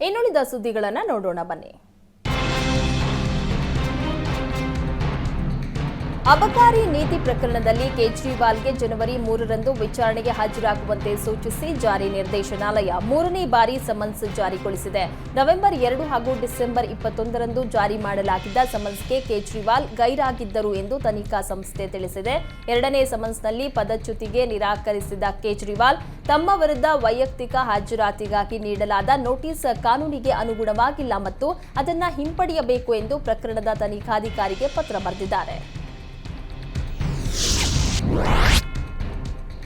ಇನ್ನುಳಿದ ಸುದ್ದಿಗಳನ್ನು ನೋಡೋಣ ಬನ್ನಿ. ಅಬಕಾರಿ ನೀತಿ ಪ್ರಕರಣದಲ್ಲಿ ಕೇಜ್ರಿವಾಲ್ಗೆ ಜನವರಿ 3ರಂದು ವಿಚಾರಣೆಗೆ ಹಾಜರಾಗುವಂತೆ ಸೂಚಿಸಿ ಜಾರಿ ನಿರ್ದೇಶನಾಲಯ 3ನೇ ಬಾರಿ ಸಮನ್ಸ್ ಜಾರಿಗೊಳಿಸಿದೆ. ನವೆಂಬರ್ 2 ಹಾಗೂ ಡಿಸೆಂಬರ್ 21ರಂದು ಜಾರಿ ಮಾಡಲಾಗಿದ್ದ ಸಮನ್ಸ್ಗೆ ಕೇಜ್ರಿವಾಲ್ ಗೈರಾಗಿದ್ದರು ಎಂದು ತನಿಖಾ ಸಂಸ್ಥೆ ತಿಳಿಸಿದೆ. 2ನೇ ಸಮನ್ಸ್ನಲ್ಲಿ ಪದಚ್ಯುತಿಗೆ ನಿರಾಕರಿಸಿದ ಕೇಜ್ರಿವಾಲ್ ತಮ್ಮ ವಿರುದ್ಧ ವೈಯಕ್ತಿಕ ಹಾಜರಾತಿಗಾಗಿ ನೀಡಲಾದ ನೋಟಿಸ್ ಕಾನೂನಿಗೆ ಅನುಗುಣವಾಗಿಲ್ಲ ಮತ್ತು ಅದನ್ನು ಹಿಂಪಡೆಯಬೇಕು ಎಂದು ಪ್ರಕರಣದ ತನಿಖಾಧಿಕಾರಿಗೆ ಪತ್ರ ಬರೆದಿದ್ದಾರೆ.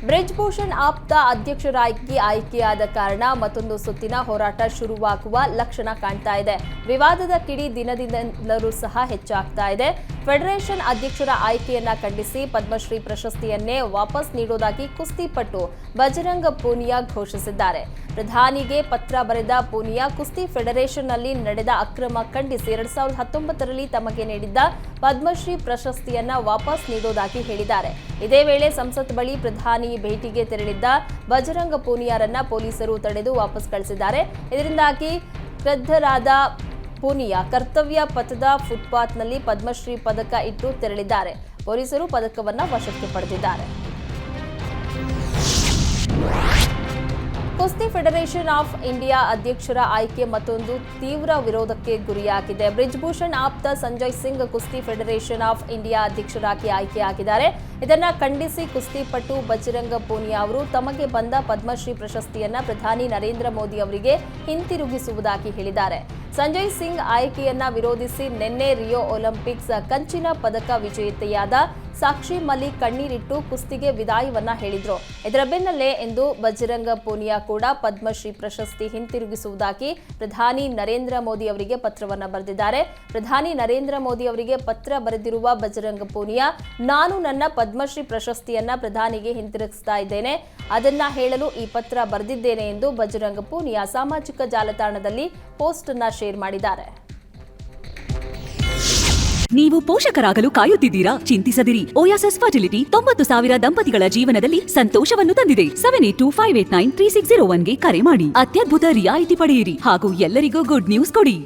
ಬ್ರಿಜ್ಭೂಷಣ್ ಆಪ್ತ ಅಧ್ಯಕ್ಷರಾಗಿ ಆಯ್ಕೆಯಾದ ಕಾರಣ ಮತ್ತೊಂದು ಸುತ್ತಿನ ಹೋರಾಟ ಶುರುವಾಗುವ ಲಕ್ಷಣ ಕಾಣ್ತಾ ಇದೆ. ವಿವಾದದ ಕಿಡಿ ದಿನದಿಂದಲೂ ಸಹ ಹೆಚ್ಚಾಗ್ತಾ ಇದೆ. ಫೆಡರೇಷನ್ ಅಧ್ಯಕ್ಷರ ಆಯ್ಕೆಯನ್ನ ಖಂಡಿಸಿ ಪದ್ಮಶ್ರೀ ಪ್ರಶಸ್ತಿಯನ್ನೇ ವಾಪಸ್ ನೀಡುವುದಾಗಿ ಕುಸ್ತಿಪಟು ಬಜರಂಗ್ ಪೂನಿಯಾ ಘೋಷಿಸಿದ್ದಾರೆ. ಪ್ರಧಾನಿಗೆ ಪತ್ರ ಬರೆದ ಪೂನಿಯಾ ಕುಸ್ತಿ ಫೆಡರೇಷನ್ನಲ್ಲಿ ನಡೆದ ಅಕ್ರಮ ಖಂಡಿಸಿ 2019ರಲ್ಲಿ ತಮಗೆ ನೀಡಿದ್ದ ಪದ್ಮಶ್ರೀ ಪ್ರಶಸ್ತಿಯನ್ನ ವಾಪಸ್ ನೀಡುವುದಾಗಿ ಹೇಳಿದ್ದಾರೆ. ಇದೇ ವೇಳೆ ಸಂಸತ್ ಬಳಿ ಪ್ರಧಾನಿ ಭೇಟಿಗೆ ತೆರಳಿದ್ದ ಬಜರಂಗ್ ಪೂನಿಯಾರನ್ನ ಪೊಲೀಸರು ತಡೆದು ವಾಪಸ್ ಕಳಿಸಿದ್ದಾರೆ. ಇದರಿಂದಾಗಿ ಕ್ರುದ್ಧರಾದ ಪೂನಿಯಾ ಕರ್ತವ್ಯ ಪಥದ ಫುಟ್ಪಾತ್ನಲ್ಲಿ ಪದ್ಮಶ್ರೀ ಪದಕ ಇಟ್ಟು ತೆರಳಿದ್ದಾರೆ. ಪೊಲೀಸರು ಪದಕವನ್ನು ವಶಕ್ಕೆ ಪಡೆದಿದ್ದಾರೆ. ಕುಸ್ತಿ ಫೆಡರೇಷನ್ ಆಫ್ ಇಂಡಿಯಾ ಅಧ್ಯಕ್ಷರ ಆಯ್ಕೆ ಮತ್ತೊಂದು ತೀವ್ರ ವಿರೋಧಕ್ಕೆ ಗುರಿಯಾಗಿದೆ. ಬ್ರಿಜ್ಭೂಷಣ್ ಆಪ್ತ ಸಂಜಯ್ ಸಿಂಗ್ ಕುಸ್ತಿ ಫೆಡರೇಷನ್ ಆಫ್ ಇಂಡಿಯಾ ಅಧ್ಯಕ್ಷರಾಗಿ ಆಯ್ಕೆಯಾಗಿದ್ದಾರೆ. ಇದನ್ನ ಖಂಡಿಸಿ ಕುಸ್ತಿಪಟು ಬಜರಂಗ್ ಪೂನಿಯಾ ಅವರು ತಮಗೆ ಬಂದ ಪದ್ಮಶ್ರೀ ಪ್ರಶಸ್ತಿಯನ್ನ ಪ್ರಧಾನಿ ನರೇಂದ್ರ ಮೋದಿ ಅವರಿಗೆ ಹಿಂತಿರುಗಿಸುವುದಾಗಿ ಹೇಳಿದ್ದಾರೆ. ಸಂಜಯ್ ಸಿಂಗ್ ಆಯ್ಕೆಯನ್ನ ವಿರೋಧಿಸಿ ನಿನ್ನೆ ರಿಯೋ ಒಲಿಂಪಿಕ್ಸ್ ಕಂಚಿನ ಪದಕ ವಿಜೇತೆಯಾದ ಸಾಕ್ಷಿ ಮಲಿಕ್ ಕಣ್ಣೀರಿಟ್ಟು ಕುಸ್ತಿಗೆ ವಿದಾಯವನ್ನ ಹೇಳಿದ್ರು. ಇದರ ಬೆನ್ನಲ್ಲೇ ಎಂದು ಬಜರಂಗ್ ಪೂನಿಯಾ ಕೂಡ ಪದ್ಮಶ್ರೀ ಪ್ರಶಸ್ತಿ ಹಿಂತಿರುಗಿಸುವುದಾಗಿ ಪ್ರಧಾನಿ ನರೇಂದ್ರ ಮೋದಿ ಅವರಿಗೆ ಪತ್ರವನ್ನ ಬರೆದಿದ್ದಾರೆ. ಪ್ರಧಾನಿ ನರೇಂದ್ರ ಮೋದಿ ಅವರಿಗೆ ಪತ್ರ ಬರೆದಿರುವ ಬಜರಂಗ್ ಪೂನಿಯಾ, ನಾನು ನನ್ನ ಪದ್ಮಶ್ರೀ ಪ್ರಶಸ್ತಿಯನ್ನ ಪ್ರಧಾನಿಗೆ ಹಿಂತಿರುಗಿಸ್ತಾ ಇದ್ದೇನೆ, ಅದನ್ನ ಹೇಳಲು ಈ ಪತ್ರ ಬರೆದಿದ್ದೇನೆ ಎಂದು ಬಜರಂಗ್ ಪೂನಿಯಾ ಸಾಮಾಜಿಕ ಜಾಲತಾಣದಲ್ಲಿ ಪೋಸ್ಟ್ ಅನ್ನ ಶೇರ್ ಮಾಡಿದ್ದಾರೆ. ನೀವು ಪೋಷಕರಾಗಲು ಕಾಯುತ್ತಿದ್ದೀರಾ? ಚಿಂತಿಸದಿರಿ. ಓಯಾಸಿಸ್ ಫರ್ಟಿಲಿಟಿ 90,000 ದಂಪತಿಗಳ ಜೀವನದಲ್ಲಿ ಸಂತೋಷವನ್ನು ತಂದಿದೆ. 7825893601ಗೆ ಕರೆ ಮಾಡಿ. ಅತ್ಯದ್ಭುತ ರಿಯಾಯಿತಿ ಪಡೆಯಿರಿ ಹಾಗೂ ಎಲ್ಲರಿಗೂ ಗುಡ್ ನ್ಯೂಸ್ ಕೊಡಿ.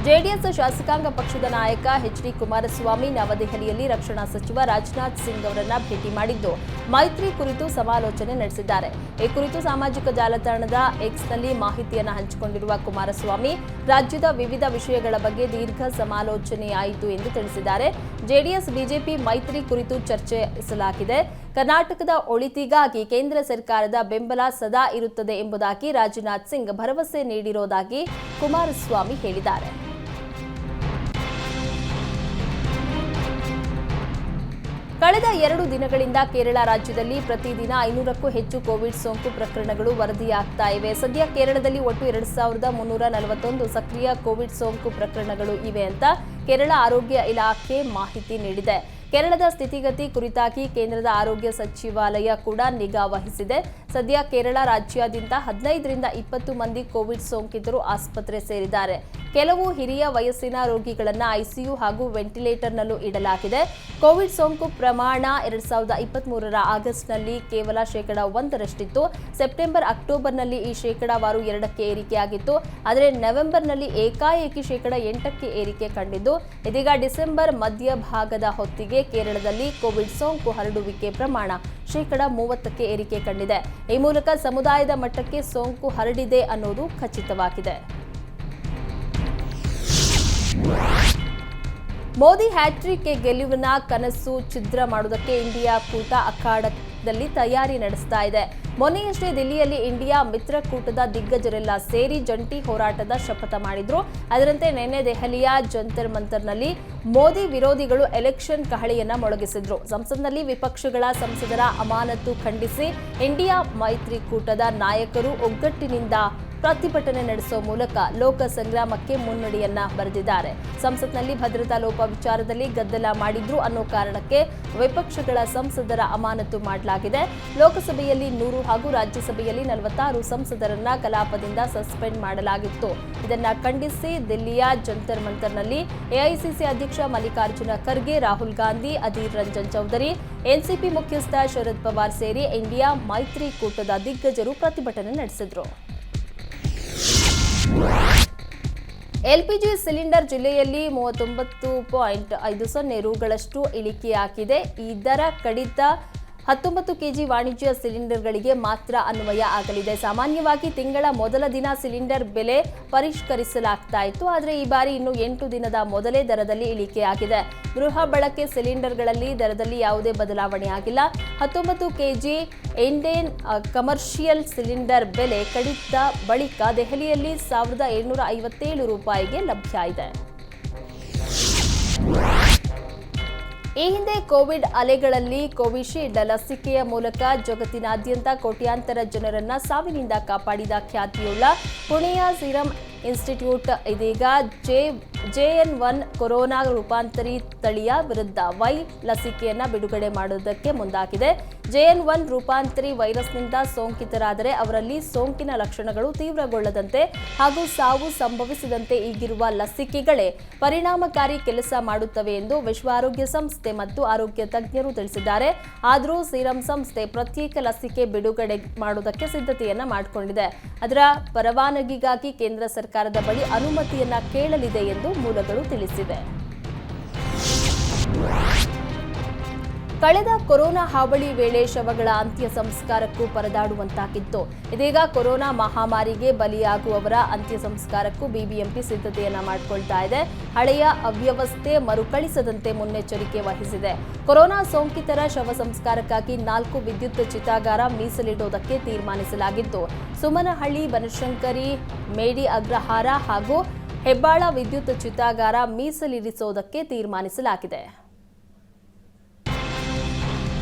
ಜೆಡಿಎಸ್ ಶಾಸಕಾಂಗ ಪಕ್ಷದ ನಾಯಕ ಎಚ್ ಡಿ ಕುಮಾರಸ್ವಾಮಿ ನವದೆಹಲಿಯಲ್ಲಿ ರಕ್ಷಣಾ ಸಚಿವ ರಾಜನಾಥ್ ಸಿಂಗ್ ಅವರನ್ನ ಭೇಟಿ ಮಾಡಿದ್ದು ಮೈತ್ರಿ ಕುರಿತು ಸಮಾಲೋಚನೆ ನಡೆಸಿದ್ದಾರೆ. ಈ ಕುರಿತು ಸಾಮಾಜಿಕ ಜಾಲತಾಣದ ಎಕ್ಸ್ನಲ್ಲಿ ಮಾಹಿತಿಯನ್ನು ಹಂಚಿಕೊಂಡಿರುವ ಕುಮಾರಸ್ವಾಮಿ, ರಾಜ್ಯದ ವಿವಿಧ ವಿಷಯಗಳ ಬಗ್ಗೆ ದೀರ್ಘ ಸಮಾಲೋಚನೆಯಾಯಿತು ಎಂದು ತಿಳಿಸಿದ್ದಾರೆ. ಜೆಡಿಎಸ್ ಬಿಜೆಪಿ ಮೈತ್ರಿ ಕುರಿತು ಚರ್ಚಿಸಲಾಗಿದೆ. ಕರ್ನಾಟಕದ ಒಳಿತಿಗಾಗಿ ಕೇಂದ್ರ ಸರ್ಕಾರದ ಬೆಂಬಲ ಸದಾ ಇರುತ್ತದೆ ಎಂಬುದಾಗಿ ರಾಜನಾಥ್ ಸಿಂಗ್ ಭರವಸೆ ನೀಡಿರುವುದಾಗಿ ಕುಮಾರಸ್ವಾಮಿ ಹೇಳಿದ್ದಾರೆ. ಕಳೆದ 2 ದಿನಗಳಿಂದ ಕೇರಳ ರಾಜ್ಯದಲ್ಲಿ ಪ್ರತಿದಿನ 500ಕ್ಕೂ ಹೆಚ್ಚು ಕೋವಿಡ್ ಸೋಂಕು ಪ್ರಕರಣಗಳು ವರದಿಯಾಗ್ತಾ ಇವೆ. ಸದ್ಯ ಕೇರಳದಲ್ಲಿ ಒಟ್ಟು 2341 ಸಕ್ರಿಯ ಕೋವಿಡ್ ಸೋಂಕು ಪ್ರಕರಣಗಳು ಇವೆ ಅಂತ ಕೇರಳ ಆರೋಗ್ಯ ಇಲಾಖೆ ಮಾಹಿತಿ ನೀಡಿದೆ. ಕೇರಳದ ಸ್ಥಿತಿಗತಿ ಕುರಿತಾಗಿ ಕೇಂದ್ರದ ಆರೋಗ್ಯ ಸಚಿವಾಲಯ ಕೂಡ ನಿಗಾ ವಹಿಸಿದೆ. ಸದ್ಯ ಕೇರಳ ರಾಜ್ಯಾದ್ಯಂತ 15ರಿಂದ 20 ಮಂದಿ ಕೋವಿಡ್ ಸೋಂಕಿತರು ಆಸ್ಪತ್ರೆ ಸೇರಿದ್ದಾರೆ. ಕೆಲವು ಹಿರಿಯ ವಯಸ್ಸಿನ ರೋಗಿಗಳನ್ನು ಐಸಿಯು ಹಾಗೂ ವೆಂಟಿಲೇಟರ್ನಲ್ಲೂ ಇಡಲಾಗಿದೆ. ಕೋವಿಡ್ ಸೋಂಕು ಪ್ರಮಾಣ 2023ರ ಆಗಸ್ಟ್ನಲ್ಲಿ ಕೇವಲ 1%ರಷ್ಟಿತ್ತು. ಸೆಪ್ಟೆಂಬರ್ ಅಕ್ಟೋಬರ್ನಲ್ಲಿ ಈ ಶೇಕಡಾವಾರು 2ಕ್ಕೆ ಏರಿಕೆಯಾಗಿತ್ತು. ಆದರೆ ನವೆಂಬರ್ನಲ್ಲಿ ಏಕಾಏಕಿ 8ಕ್ಕೆ ಏರಿಕೆ ಕಂಡಿದ್ದು, ಇದೀಗ ಡಿಸೆಂಬರ್ ಮಧ್ಯಭಾಗದ ಹೊತ್ತಿಗೆ ಕೇರಳದಲ್ಲಿ ಕೋವಿಡ್ ಸೋಂಕು ಹರಡುವಿಕೆ ಪ್ರಮಾಣ 30ಕ್ಕೆ ಏರಿಕೆ ಕಂಡಿದೆ. ಈ ಮೂಲಕ ಸಮುದಾಯದ ಮಟ್ಟಕ್ಕೆ ಸೋಂಕು ಹರಡಿದೆ ಅನ್ನೋದು ಖಚಿತವಾಗಿದೆ. ಮೋದಿ ಹ್ಯಾಟ್ರಿಕ್ ಗೆಲುವಿನ ಕನಸು ಛಿದ್ರ ಮಾಡುವುದಕ್ಕೆ ಇಂಡಿಯಾ ಕೂಟ ಅಖಾಡದಲ್ಲಿ ತಯಾರಿ ನಡೆಸ್ತಾ ಇದೆ. ಮೊನ್ನೆಯಷ್ಟೇ ದಿಲ್ಲಿಯಲ್ಲಿ ಇಂಡಿಯಾ ಮಿತ್ರಕೂಟದ ದಿಗ್ಗಜರೆಲ್ಲ ಸೇರಿ ಜಂಟಿ ಹೋರಾಟದ ಶಪಥ ಮಾಡಿದ್ರು. ಅದರಂತೆ ನಿನ್ನೆ ದೆಹಲಿಯ ಜಂತರ್ ಮಂತರ್ನಲ್ಲಿ ಮೋದಿ ವಿರೋಧಿಗಳು ಎಲೆಕ್ಷನ್ ಕಹಳೆಯನ್ನ ಮೊಳಗಿಸಿದ್ರು. ಸಂಸತ್ನಲ್ಲಿ ವಿಪಕ್ಷಗಳ ಸಂಸದರ ಅಮಾನತು ಖಂಡಿಸಿ ಇಂಡಿಯಾ ಮೈತ್ರಿಕೂಟದ ನಾಯಕರು ಒಗ್ಗಟ್ಟಿನಿಂದ ಪ್ರತಿಭಟನೆ ನಡೆಸುವ ಮೂಲಕ ಲೋಕ ಸಂಗ್ರಾಮಕ್ಕೆ ಮುನ್ನಡೆಯನ್ನ ಬರೆದಿದ್ದಾರೆ. ಸಂಸತ್ನಲ್ಲಿ ಭದ್ರತಾ ಲೋಪ ವಿಚಾರದಲ್ಲಿ ಗದ್ದಲ ಮಾಡಿದ್ರು ಅನ್ನೋ ಕಾರಣಕ್ಕೆ ವಿಪಕ್ಷಗಳ ಸಂಸದರ ಅಮಾನತು ಮಾಡಲಾಗಿದೆ. ಲೋಕಸಭೆಯಲ್ಲಿ 100 ಹಾಗೂ ರಾಜ್ಯಸಭೆಯಲ್ಲಿ 46 ಸಂಸದರನ್ನ ಕಲಾಪದಿಂದ ಸಸ್ಪೆಂಡ್ ಮಾಡಲಾಗಿತ್ತು. ಇದನ್ನ ಖಂಡಿಸಿ ದಿಲ್ಲಿಯ ಜಂತರ್ ಮಂತರ್ನಲ್ಲಿ ಎಐಸಿಸಿ ಅಧ್ಯಕ್ಷ ಮಲ್ಲಿಕಾರ್ಜುನ ಖರ್ಗೆ, ರಾಹುಲ್ ಗಾಂಧಿ, ಅಧೀರ್ ರಂಜನ್ ಚೌಧರಿ, ಎನ್ಸಿಪಿ ಮುಖ್ಯಸ್ಥ ಶರದ್ ಪವಾರ್ ಸೇರಿ ಇಂಡಿಯಾ ಮೈತ್ರಿಕೂಟದ ದಿಗ್ಗಜರು ಪ್ರತಿಭಟನೆ ನಡೆಸಿದ್ರು. ಎಲ್ಪಿಜಿ ಸಿಲಿಂಡರ್ ಜಿಲ್ಲೆಯಲ್ಲಿ 39.50 ರುಗಳಷ್ಟು ಇಳಿಕೆಯಾಗಿದೆ. ಈ ದರ ಕಡಿತ 19 ಕೆಜಿ ವಾಣಿಜ್ಯ ಸಿಲಿಂಡರ್ಗಳಿಗೆ ಮಾತ್ರ ಅನ್ವಯ ಆಗಲಿದೆ. ಸಾಮಾನ್ಯವಾಗಿ ತಿಂಗಳ ಮೊದಲ ದಿನ ಸಿಲಿಂಡರ್ ಬೆಲೆ ಪರಿಷ್ಕರಿಸಲಾಗ್ತಾ ಇತ್ತು. ಆದರೆ ಈ ಬಾರಿ ಇನ್ನು 8 ದಿನದ ಮೊದಲೇ ದರದಲ್ಲಿ ಇಳಿಕೆಯಾಗಿದೆ. ಗೃಹ ಬಳಕೆ ಸಿಲಿಂಡರ್ಗಳಲ್ಲಿ ದರದಲ್ಲಿ ಯಾವುದೇ ಬದಲಾವಣೆ ಆಗಿಲ್ಲ. 19 ಕೆಜಿ ಇಂಡೇನ್ ಕಮರ್ಷಿಯಲ್ ಸಿಲಿಂಡರ್ ಬೆಲೆ ಕಡಿತ ಬಳಿಕ ದೆಹಲಿಯಲ್ಲಿ 1757 ರೂಪಾಯಿಗೆ ಲಭ್ಯ ಇದೆ. ಈ ಹಿಂದೆ ಕೋವಿಡ್ ಅಲೆಗಳಲ್ಲಿ ಕೋವಿಶೀಲ್ಡ್ ಲಸಿಕೆಯ ಮೂಲಕ ಜಗತ್ತಿನಾದ್ಯಂತ ಕೋಟ್ಯಾಂತರ ಜನರನ್ನ ಸಾವಿನಿಂದ ಕಾಪಾಡಿದ ಖ್ಯಾತಿಯುಳ್ಳ ಪುಣೆಯ ಸೀರಂ ಇನ್ಸ್ಟಿಟ್ಯೂಟ್ ಇದೀಗ JN1 ಕೊರೋನಾ ರೂಪಾಂತರಿ ತಳಿಯ ವಿರುದ್ಧ ಲಸಿಕೆಯನ್ನ ಬಿಡುಗಡೆ ಮಾಡುವುದಕ್ಕೆ ಮುಂದಾಗಿದೆ. JN1 ರೂಪಾಂತರಿ ವೈರಸ್ನಿಂದ ಸೋಂಕಿತರಾದರೆ ಅವರಲ್ಲಿ ಸೋಂಕಿನ ಲಕ್ಷಣಗಳು ತೀವ್ರಗೊಳ್ಳದಂತೆ ಹಾಗೂ ಸಾವು ಸಂಭವಿಸದಂತೆ ಈಗಿರುವ ಲಸಿಕೆಗಳೇ ಪರಿಣಾಮಕಾರಿ ಕೆಲಸ ಮಾಡುತ್ತವೆ ಎಂದು ವಿಶ್ವ ಆರೋಗ್ಯ ಸಂಸ್ಥೆ ಮತ್ತು ಆರೋಗ್ಯ ತಜ್ಞರು ತಿಳಿಸಿದ್ದಾರೆ. ಆದರೂ ಸೀರಂ ಸಂಸ್ಥೆ ಪ್ರತ್ಯೇಕ ಲಸಿಕೆ ಬಿಡುಗಡೆ ಮಾಡುವುದಕ್ಕೆ ಸಿದ್ಧತೆಯನ್ನ ಮಾಡಿಕೊಂಡಿದೆ. ಅದರ ಪರವಾನಗಿಗಾಗಿ ಕೇಂದ್ರ ಸರ್ಕಾರದ ಬಳಿ ಅನುಮತಿಯನ್ನ ಕೇಳಲಿದೆ ಎಂದು ಮೂಲಗಳು ತಿಳಿಸಿವೆ. ಕಳೆದ ಕೊರೋನಾ ಹಾವಳಿ ವೇಳೆ ಶವಗಳ ಅಂತ್ಯ ಸಂಸ್ಕಾರಕ್ಕೂ ಪರದಾಡುವಂತಾಗಿತ್ತು. ಇದೀಗ ಕೊರೋನಾ ಮಹಾಮಾರಿಗೆ ಬಲಿಯಾಗುವವರ ಅಂತ್ಯ ಸಂಸ್ಕಾರಕ್ಕೂ ಬಿಬಿಎಂಪಿ ಸಿದ್ಧತೆಯನ್ನ ಮಾಡಿಕೊಳ್ತಾ ಇದೆ. ಹಳೆಯ ಅವ್ಯವಸ್ಥೆ ಮರುಕಳಿಸದಂತೆ ಮುನ್ನೆಚ್ಚರಿಕೆ ವಹಿಸಿದೆ. ಕೊರೋನಾ ಸೋಂಕಿತರ ಶವ ಸಂಸ್ಕಾರಕ್ಕಾಗಿ 4 ವಿದ್ಯುತ್ ಚಿತಾಗಾರ ಮೀಸಲಿಡುವುದಕ್ಕೆ ತೀರ್ಮಾನಿಸಲಾಗಿದ್ದು, ಸುಮನಹಳ್ಳಿ, ಬನಶಂಕರಿ, ಮೇಡಿ ಅಗ್ರಹಾರ ಹಾಗೂ ಹೆಬ್ಬಾಳ ವಿದ್ಯುತ್ ಚಿತಾಗಾರ ಮೀಸಲಿರಿಸುವುದಕ್ಕೆ ತೀರ್ಮಾನಿಸಲಾಗಿದೆ.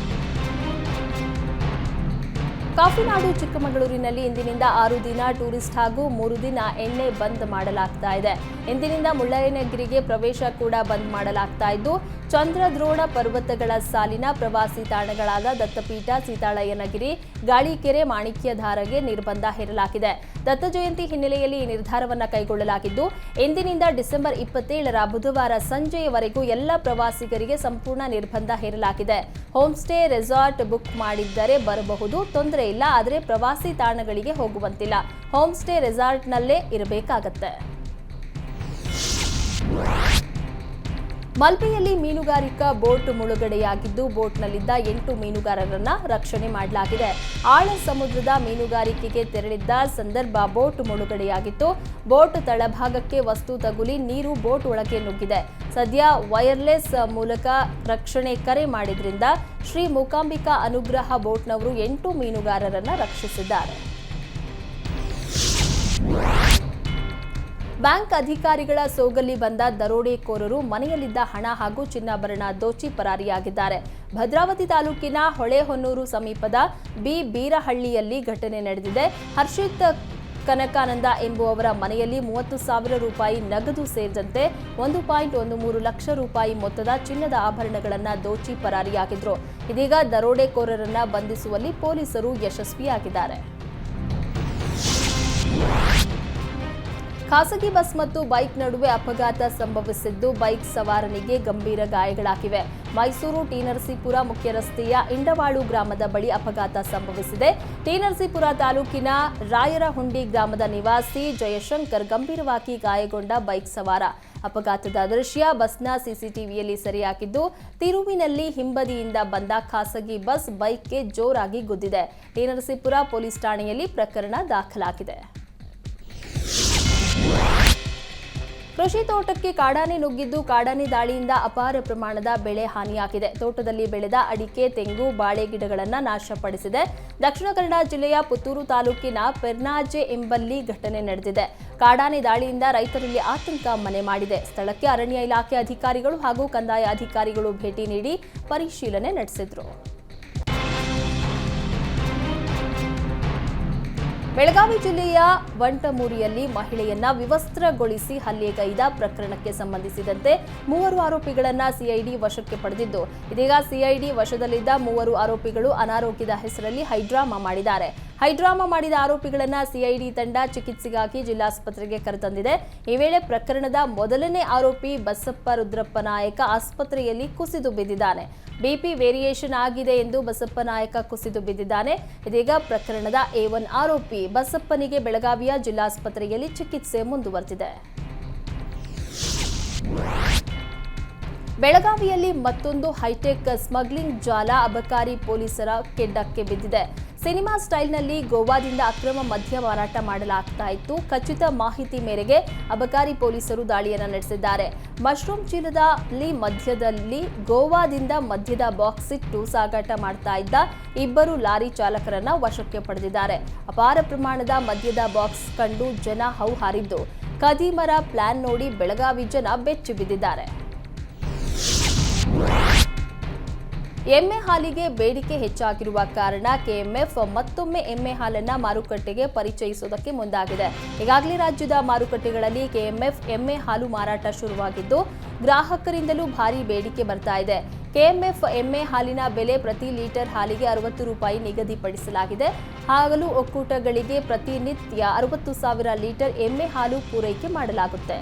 ಕಾಫಿನಾಡು ಚಿಕ್ಕಮಗಳೂರಿನಲ್ಲಿ ಇಂದಿನಿಂದ 6 ದಿನ ಟೂರಿಸ್ಟ್ ಹಾಗೂ 3 ದಿನ ಎಣ್ಣೆ ಬಂದ್ ಮಾಡಲಾಗ್ತಾ ಇದೆ. ಇಂದಿನಿಂದ ಮುಳ್ಳಯ್ಯನಗಿರಿಗೆ ಪ್ರವೇಶ ಕೂಡ ಬಂದ್ ಮಾಡಲಾಗ್ತಾ ಇದ್ದು, ಚಂದ್ರದ್ರೋಣ ಪರ್ವತಗಳ ಸಾಲಿನ ಪ್ರವಾಸಿ ತಾಣಗಳಾದ ದತ್ತಪೀಠ, ಸೀತಾಳಯ್ಯನಗಿರಿ, ಗಾಳಿಕೆರೆ, ಮಾಣಿಕ್ಯಧಾರೆಗೆ ನಿರ್ಬಂಧ ಹೇರಲಾಗಿದೆ. ದತ್ತ ಜಯಂತಿ ಹಿನ್ನೆಲೆಯಲ್ಲಿ ಈ ನಿರ್ಧಾರವನ್ನು ಕೈಗೊಳ್ಳಲಾಗಿದ್ದು, ಇಂದಿನಿಂದ ಡಿಸೆಂಬರ್ 27ರ ಬುಧವಾರ ಸಂಜೆಯವರೆಗೂ ಎಲ್ಲ ಪ್ರವಾಸಿಗರಿಗೆ ಸಂಪೂರ್ಣ ನಿರ್ಬಂಧ ಹೇರಲಾಗಿದೆ. ಹೋಮ್ ಸ್ಟೇ, ರೆಸಾರ್ಟ್ ಬುಕ್ ಮಾಡಿದ್ದರೆ ಬರಬಹುದು, ತೊಂದರೆ ಇಲ್ಲ. ಆದರೆ ಪ್ರವಾಸಿ ತಾಣಗಳಿಗೆ ಹೋಗುವಂತಿಲ್ಲ. ಹೋಮ್ ಸ್ಟೇ, ರೆಸಾರ್ಟ್ನಲ್ಲೇ ಇರಬೇಕಾಗತ್ತೆ. ಮಲ್ಪೆಯಲ್ಲಿ ಮೀನುಗಾರಿಕಾ ಬೋಟ್ ಮುಳುಗಡೆಯಾಗಿದ್ದು, ಬೋಟ್ನಲ್ಲಿದ್ದ 8 ಮೀನುಗಾರರನ್ನ ರಕ್ಷಣೆ ಮಾಡಲಾಗಿದೆ. ಆಳ ಸಮುದ್ರದ ಮೀನುಗಾರಿಕೆಗೆ ತೆರಳಿದ್ದ ಸಂದರ್ಭ ಬೋಟ್ ಮುಳುಗಡೆಯಾಗಿತ್ತು. ಬೋಟ್ ತಳಭಾಗಕ್ಕೆ ವಸ್ತು ತಗುಲಿ ನೀರು ಬೋಟ್ ಒಳಗೆ ನುಗ್ಗಿದೆ. ಸದ್ಯ ವೈರ್ಲೆಸ್ ಮೂಲಕ ರಕ್ಷಣೆ ಕರೆ ಮಾಡಿದ್ರಿಂದ ಶ್ರೀ ಮೂಕಾಂಬಿಕಾ ಅನುಗ್ರಹ ಬೋಟ್ನವರು 8 ಮೀನುಗಾರರನ್ನ ರಕ್ಷಿಸಿದ್ದಾರೆ. ಬ್ಯಾಂಕ್ ಅಧಿಕಾರಿಗಳ ಸೋಗಲ್ಲಿ ಬಂದ ದರೋಡೆಕೋರರು ಮನೆಯಲ್ಲಿದ್ದ ಹಣ ಹಾಗೂ ಚಿನ್ನಾಭರಣ ದೋಚಿ ಪರಾರಿಯಾಗಿದ್ದಾರೆ. ಭದ್ರಾವತಿ ತಾಲೂಕಿನ ಹೊಳೆಹೊನ್ನೂರು ಸಮೀಪದ ಬೀರಹಳ್ಳಿಯಲ್ಲಿ ಘಟನೆ ನಡೆದಿದೆ. ಹರ್ಷಿತ್ ಕನಕಾನಂದ ಎಂಬುವವರ ಮನೆಯಲ್ಲಿ 30,000 ರೂಪಾಯಿ ನಗದು ಸೇರಿದಂತೆ 1.13 ಲಕ್ಷ ರೂಪಾಯಿ ಮೊತ್ತದ ಚಿನ್ನದ ಆಭರಣಗಳನ್ನು ದೋಚಿ ಪರಾರಿಯಾಗಿದ್ರು. ಇದೀಗ ದರೋಡೆಕೋರರನ್ನ ಬಂಧಿಸುವಲ್ಲಿ ಪೊಲೀಸರು ಯಶಸ್ವಿಯಾಗಿದ್ದಾರೆ. ಖಾಸಗಿ ಬಸ್ ಮತ್ತು ಬೈಕ್ ನಡುವೆ ಅಪಘಾತ ಸಂಭವಿಸಿದ್ದು, ಬೈಕ್ ಸವಾರನಿಗೆ ಗಂಭೀರ ಗಾಯಗಳಾಗಿವೆ. ಮೈಸೂರು ಟಿ.ನರಸೀಪುರ ಮುಖ್ಯ ರಸ್ತೆಯ ಇಂಡವಾಳು ಗ್ರಾಮದ ಬಳಿ ಅಪಘಾತ ಸಂಭವಿಸಿದೆ. ಟಿ.ನರಸೀಪುರ ತಾಲೂಕಿನ ರಾಯರಹುಂಡಿ ಗ್ರಾಮದ ನಿವಾಸಿ ಜಯಶಂಕರ್ ಗಂಭೀರವಾಗಿ ಗಾಯಗೊಂಡ ಬೈಕ್ ಸವಾರ. ಅಪಘಾತದ ದೃಶ್ಯ ಬಸ್ನ ಸಿಸಿಟಿವಿಯಲ್ಲಿ ಸೆರೆಯಾಗಿದ್ದು, ತಿರುವಿನಲ್ಲಿ ಹಿಂಬದಿಯಿಂದ ಬಂದ ಖಾಸಗಿ ಬಸ್ ಬೈಕ್ಗೆ ಜೋರಾಗಿ ಗುದ್ದಿದೆ. ಟಿ.ನರಸೀಪುರ ಪೊಲೀಸ್ ಠಾಣೆಯಲ್ಲಿ ಪ್ರಕರಣ ದಾಖಲಾಗಿದೆ. ಕೃಷಿ ತೋಟಕ್ಕೆ ಕಾಡಾನೆ ನುಗ್ಗಿದ್ದು, ಕಾಡಾನೆ ದಾಳಿಯಿಂದ ಅಪಾರ ಪ್ರಮಾಣದ ಬೆಳೆ ಹಾನಿಯಾಗಿದೆ. ತೋಟದಲ್ಲಿ ಬೆಳೆದ ಅಡಿಕೆ, ತೆಂಗು, ಬಾಳೆ ಗಿಡಗಳನ್ನು ನಾಶಪಡಿಸಿದೆ. ದಕ್ಷಿಣ ಕನ್ನಡ ಜಿಲ್ಲೆಯ ಪುತ್ತೂರು ತಾಲೂಕಿನ ಪೆರ್ನಾಜೆ ಎಂಬಲ್ಲಿ ಘಟನೆ ನಡೆದಿದೆ. ಕಾಡಾನೆ ದಾಳಿಯಿಂದ ರೈತರಲ್ಲಿ ಆತಂಕ ಮನೆ ಮಾಡಿದೆ. ಸ್ಥಳಕ್ಕೆ ಅರಣ್ಯ ಇಲಾಖೆ ಅಧಿಕಾರಿಗಳು ಹಾಗೂ ಕಂದಾಯ ಅಧಿಕಾರಿಗಳು ಭೇಟಿ ನೀಡಿ ಪರಿಶೀಲನೆ ನಡೆಸಿದರು. ಬೆಳಗಾವಿ ಜಿಲ್ಲೆಯ ವಂಟಮೂರಿಯಲ್ಲಿ ಮಹಿಳೆಯನ್ನ ವಿವಸ್ತ್ರಗೊಳಿಸಿ ಹಲ್ಲೆಗೈದ ಪ್ರಕರಣಕ್ಕೆ ಸಂಬಂಧಿಸಿದಂತೆ 3 ಆರೋಪಿಗಳನ್ನು ಸಿಐಡಿ ವಶಕ್ಕೆ ಪಡೆದಿದ್ದು, ಇದೀಗ ಸಿಐಡಿ ವಶದಲ್ಲಿದ್ದ 3 ಆರೋಪಿಗಳು ಅನಾರೋಗ್ಯದ ಹೆಸರಲ್ಲಿ ಹೈಡ್ರಾಮಾ ಮಾಡಿದ್ದಾರೆ. ಹೈಡ್ರಾಮಾ ಮಾಡಿದ ಆರೋಪಿಗಳನ್ನ ಸಿಐಡಿ ತಂಡ ಚಿಕಿತ್ಸೆಗಾಗಿ ಜಿಲ್ಲಾಸ್ಪತ್ರೆಗೆ ಕರೆತಂದಿದೆ. ಈ ವೇಳೆ ಪ್ರಕರಣದ ಮೊದಲನೇ ಆರೋಪಿ ಬಸಪ್ಪ ರುದ್ರಪ್ಪ ನಾಯಕ ಆಸ್ಪತ್ರೆಯಲ್ಲಿ ಕುಸಿದು ಬಿದ್ದಿದ್ದಾನೆ. ಬಿಪಿ ವೇರಿಯೇಷನ್ ಆಗಿದೆ ಎಂದು ಬಸಪ್ಪ ನಾಯಕ ಕುಸಿದು ಬಿದ್ದಿದ್ದಾನೆ. ಇದೀಗ ಪ್ರಕರಣದ A1 ಆರೋಪಿ ಬಸಪ್ಪನಿಗೆ ಬೆಳಗಾವಿಯ ಜಿಲ್ಲಾಸ್ಪತ್ರೆಯಲ್ಲಿ ಚಿಕಿತ್ಸೆ ಮುಂದುವರೆದಿದೆ. ಬೆಳಗಾವಿಯಲ್ಲಿ ಮತ್ತೊಂದು ಹೈಟೆಕ್ ಸ್ಮಗ್ಲಿಂಗ್ ಜಾಲ ಅಬಕಾರಿ ಪೊಲೀಸರ ಕೆಡ್ಡಕ್ಕೆ ಬಿದ್ದಿದೆ. ಸಿನಿಮಾ ಸ್ಟೈಲ್ನಲ್ಲಿ ಗೋವಾದಿಂದ ಅಕ್ರಮ ಮದ್ಯ ಮಾರಾಟ ಮಾಡಲಾಗ್ತಾ ಇತ್ತು. ಖಚಿತ ಮಾಹಿತಿ ಮೇರೆಗೆ ಅಬಕಾರಿ ಪೊಲೀಸರು ದಾಳಿಯನ್ನು ನಡೆಸಿದ್ದಾರೆ. ಮಶ್ರೂಮ್ ಚೀಲದಲ್ಲಿ ಮಧ್ಯದಲ್ಲಿ ಗೋವಾದಿಂದ ಮದ್ಯದ ಬಾಕ್ಸ್ ಇಟ್ಟು ಸಾಗಾಟ ಮಾಡ್ತಾ ಇದ್ದ ಇಬ್ಬರು ಲಾರಿ ಚಾಲಕರನ್ನ ವಶಕ್ಕೆ ಪಡೆದಿದ್ದಾರೆ. ಅಪಾರ ಪ್ರಮಾಣದ ಮದ್ಯದ ಬಾಕ್ಸ್ ಕಂಡು ಜನ ಹೌಹಾರಿದ್ದು ಖದೀಮರ ಪ್ಲಾನ್ ನೋಡಿ ಬೆಳಗಾವಿ ಜನ ಬೆಚ್ಚಿ ಬಿದ್ದಿದ್ದಾರೆ. ಎಮ್ಮೆ ಹಾಲಿಗೆ ಬೇಡಿಕೆ ಹೆಚ್ಚಾಗಿರುವ ಕಾರಣ ಕೆಎಂಎಫ್ ಮತ್ತೊಮ್ಮೆ ಎಮ್ಮೆ ಹಾಲನ್ನ ಮಾರುಕಟ್ಟೆಗೆ ಪರಿಚಯಿಸುವುದಕ್ಕೆ ಮುಂದಾಗಿದೆ. ಈಗಾಗಲೇ ರಾಜ್ಯದ ಮಾರುಕಟ್ಟೆಗಳಲ್ಲಿ ಕೆಎಂಎಫ್ ಎಮ್ಮೆ ಹಾಲು ಮಾರಾಟ ಶುರುವಾಗಿದ್ದು ಗ್ರಾಹಕರಿಂದಲೂ ಭಾರಿ ಬೇಡಿಕೆ ಬರ್ತಾ ಇದೆ. ಕೆಎಂಎಫ್ ಎಮ್ಮೆ ಹಾಲಿನ ಬೆಲೆ ಪ್ರತಿ ಲೀಟರ್ ಹಾಲಿಗೆ 60 ರೂಪಾಯಿ ನಿಗದಿಪಡಿಸಲಾಗಿದೆ. ಹಾಲು ಒಕ್ಕೂಟಗಳಿಗೆ ಪ್ರತಿನಿತ್ಯ 60,000 ಲೀಟರ್ ಎಮ್ಮೆ ಹಾಲು ಪೂರೈಕೆ ಮಾಡಲಾಗುತ್ತೆ.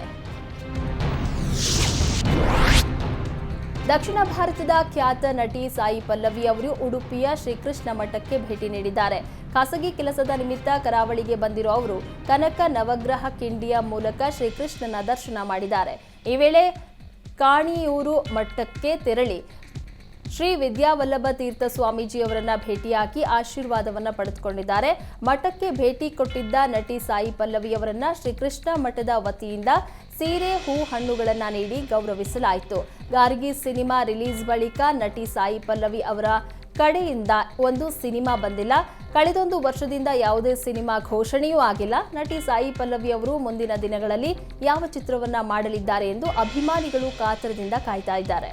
ದಕ್ಷಿಣ ಭಾರತದ ಖ್ಯಾತ ನಟಿ ಸಾಯಿ ಪಲ್ಲವಿ ಅವರು ಉಡುಪಿಯ ಶ್ರೀಕೃಷ್ಣ ಮಠಕ್ಕೆ ಭೇಟಿ ನೀಡಿದ್ದಾರೆ. ಖಾಸಗಿ ಕೆಲಸದ ನಿಮಿತ್ತ ಕರಾವಳಿಗೆ ಬಂದಿರೋ ಅವರು ಕನಕ ನವಗ್ರಹ ಕಿಂಡಿಯ ಮೂಲಕ ಶ್ರೀಕೃಷ್ಣನ ದರ್ಶನ ಮಾಡಿದ್ದಾರೆ. ಈ ವೇಳೆ ಕಾಣಿಯೂರು ಮಠಕ್ಕೆ ತೆರಳಿ ಶ್ರೀ ವಿದ್ಯಾವಲ್ಲಭ ತೀರ್ಥ ಸ್ವಾಮೀಜಿಯವರನ್ನ ಭೇಟಿಯಾಗಿ ಆಶೀರ್ವಾದವನ್ನ ಪಡೆದುಕೊಂಡಿದ್ದಾರೆ. ಮಠಕ್ಕೆ ಭೇಟಿ ಕೊಟ್ಟಿದ್ದ ನಟಿ ಸಾಯಿ ಪಲ್ಲವಿಯವರನ್ನ ಶ್ರೀಕೃಷ್ಣ ಮಠದ ವತಿಯಿಂದ ಸೀರೆ, ಹೂ, ಹಣ್ಣುಗಳನ್ನ ನೀಡಿ ಗೌರವಿಸಲಾಯಿತು. ಗಾರ್ಗಿ ಸಿನಿಮಾ ರಿಲೀಸ್ ಬಳಿಕ ನಟಿ ಸಾಯಿ ಪಲ್ಲವಿ ಅವರ ಕಡೆಯಿಂದ ಒಂದು ಸಿನಿಮಾ ಬಂದಿಲ್ಲ. ಕಳೆದೊಂದು ವರ್ಷದಿಂದ ಯಾವುದೇ ಸಿನಿಮಾ ಘೋಷಣೆಯೂ ಆಗಿಲ್ಲ. ನಟಿ ಸಾಯಿ ಪಲ್ಲವಿ ಅವರು ಮುಂದಿನ ದಿನಗಳಲ್ಲಿ ಯಾವ ಚಿತ್ರವನ್ನ ಮಾಡಲಿದ್ದಾರೆ ಎಂದು ಅಭಿಮಾನಿಗಳು ಕಾತರದಿಂದ ಕಾಯ್ತಾ ಇದ್ದಾರೆ.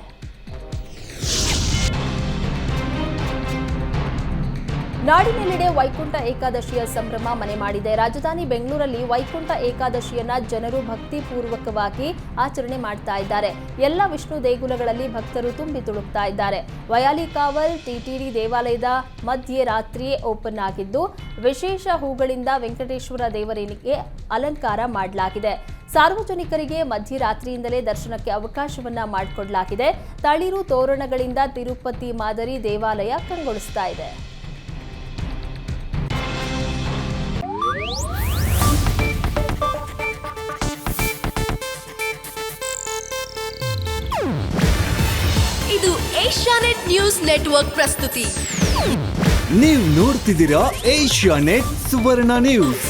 ನಾಡಿನೆಲ್ಲೆಡೆ ವೈಕುಂಠ ಏಕಾದಶಿಯ ಸಂಭ್ರಮ ಮನೆ ಮಾಡಿದೆ. ರಾಜಧಾನಿ ಬೆಂಗಳೂರಲ್ಲಿ ವೈಕುಂಠ ಏಕಾದಶಿಯನ್ನ ಜನರು ಭಕ್ತಿಪೂರ್ವಕವಾಗಿ ಆಚರಣೆ ಮಾಡ್ತಾ ಇದ್ದಾರೆ. ಎಲ್ಲ ವಿಷ್ಣು ದೇಗುಲಗಳಲ್ಲಿ ಭಕ್ತರು ತುಂಬಿ ತುಳುಕ್ತಾ ಇದ್ದಾರೆ. ವಯಾಲಿಕಾವಲ್ ಟಿಟಿಡಿ ದೇವಾಲಯದ ಮಧ್ಯೆ ರಾತ್ರಿಯೇ ಓಪನ್ ಆಗಿದ್ದು ವಿಶೇಷ ಹೂಗಳಿಂದ ವೆಂಕಟೇಶ್ವರ ದೇವರಿಗೆ ಅಲಂಕಾರ ಮಾಡಲಾಗಿದೆ. ಸಾರ್ವಜನಿಕರಿಗೆ ಮಧ್ಯರಾತ್ರಿಯಿಂದಲೇ ದರ್ಶನಕ್ಕೆ ಅವಕಾಶವನ್ನ ಮಾಡಿಕೊಡಲಾಗಿದೆ. ತಳಿರು ತೋರಣಗಳಿಂದ ತಿರುಪತಿ ಮಾದರಿ ದೇವಾಲಯ ಕಂಗೊಳಿಸ್ತಾ ಇದೆ. ಇದು ಏಷ್ಯಾನೆಟ್ ನ್ಯೂಸ್ ನೆಟ್ವರ್ಕ್ ಪ್ರಸ್ತುತಿ. ನೀವು ನೋಡ್ತಿದ್ದೀರಾ ಏಷ್ಯಾನೆಟ್ ಸುವರ್ಣ ನ್ಯೂಸ್.